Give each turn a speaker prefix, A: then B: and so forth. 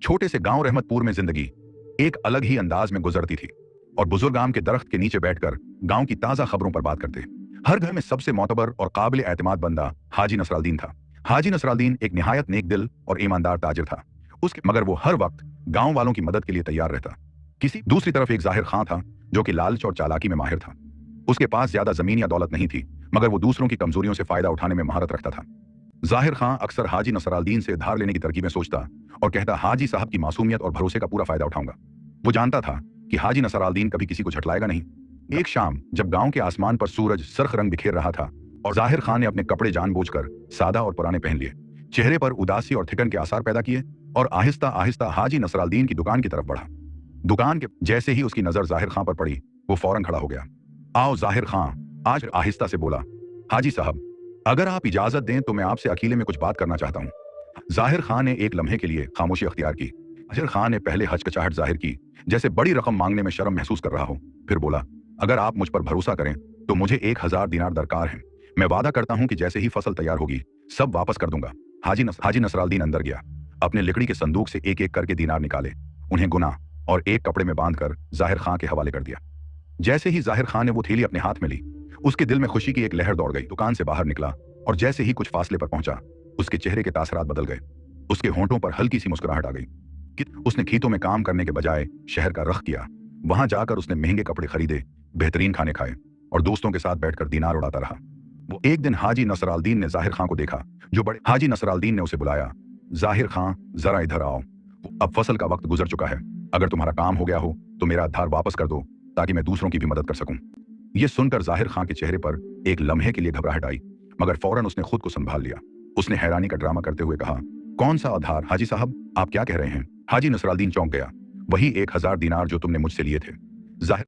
A: छोटे से गांव रहमतपुर में जिंदगी एक अलग ही अंदाज में गुजरती थी और बुजुर्ग आम के दरख्त के नीचे बैठकर गांव की ताजा खबरों पर बात करते। हर घर में सबसे मोतबर और काबिल एतमाद बंदा हाजी नसरुद्दीन था। हाजी नसरुद्दीन एक निहायत नेक दिल और ईमानदार ताजिर था। मगर वो हर वक्त गांव वालों की मदद के लिए तैयार रहता। दूसरी तरफ एक जाहिर खां था जो कि लालच और चालाकी में माहिर था। उसके पास ज्यादा जमीन या दौलत नहीं थी, मगर वो दूसरों की कमजोरियों से फायदा उठाने में महारत रखता था। जाहिर खां अक्सर हाजी नसरुद्दीन से धार लेने की तरकीबें सोचता और कहता, हाजी साहब की मासूमियत और भरोसे का पूरा फायदा उठाऊंगा। वो जानता था कि हाजी नसरुद्दीन कभी किसी को झटलाएगा नहीं। एक शाम जब गांव के आसमान पर सूरज सरख रंग बिखेर रहा था और जाहिर खां ने अपने कपड़े जानबूझकर सादा और पुराने पहन लिए, चेहरे पर उदासी और थिकन के आसार पैदा किए और आहिस्ता आहिस्ता हाजी नसरुद्दीन की दुकान की तरफ बढ़ा। दुकान के जैसे ही उसकी नजर जाहिर खां पर पड़ी, वो फौरन खड़ा हो गया। आओ जाहिर खां, आज आहिस्ता से बोला, हाजी साहब अगर आप इजाजत दें तो मैं आपसे अकेले में कुछ बात करना चाहता हूं। जाहिर खां ने एक लम्हे के लिए खामोशी अख्तियार की। जाहिर खां ने पहले हचकचाहट जाहिर की, जैसे बड़ी रकम मांगने में शर्म महसूस कर रहा हो। फिर बोला, अगर आप मुझ पर भरोसा करें तो मुझे 1000 दिनार दरकार है। मैं वादा करता हूं कि जैसे ही फसल तैयार होगी सब वापस कर दूंगा। हाजी नसरुद्दीन अंदर गया, अपने लकड़ी के संदूक से एक एक करके दिनार निकाले, उन्हें गुना और एक कपड़े में बांधकर जाहिर खां के हवाले कर दिया। जैसे ही जाहिर खां ने वो थैली अपने हाथ में ली, उसके दिल में खुशी की एक लहर दौड़ गई। दुकान से बाहर निकला और जैसे ही कुछ फासले पर पहुंचा, उसके चेहरे के तासरात बदल गए। उसके होंठों पर हल्की सी मुस्कुराहट आ गई। उसने खेतों में काम करने के बजाय शहर का रुख किया। वहां जाकर उसने महंगे कपड़े खरीदे, बेहतरीन खाने खाए और दोस्तों के साथ बैठकर दिनार उड़ाता रहा। वो एक दिन हाजी नसरुद्दीन ने जाहिर खां को देखा जो बड़े हाजी नसरुद्दीन ने उसे बुलाया, जाहिर खां जरा इधर आओ, अब फसल का वक्त गुजर चुका है। अगर तुम्हारा काम हो गया हो तो मेरा आधार वापस कर दो ताकि मैं दूसरों की भी मदद कर सकूं। यह सुनकर जाहिर खां के चेहरे पर एक लम्हे के लिए घबराहट आई, मगर फौरन उसने खुद को संभाल लिया। उसने हैरानी का ड्रामा करते हुए कहा, कौन सा आधार हाजी साहब, आप क्या कह रहे हैं? हाजी नसरुद्दीन चौंक गया, वही 1000 दिनार जो तुमने मुझसे लिए थे। जाहिर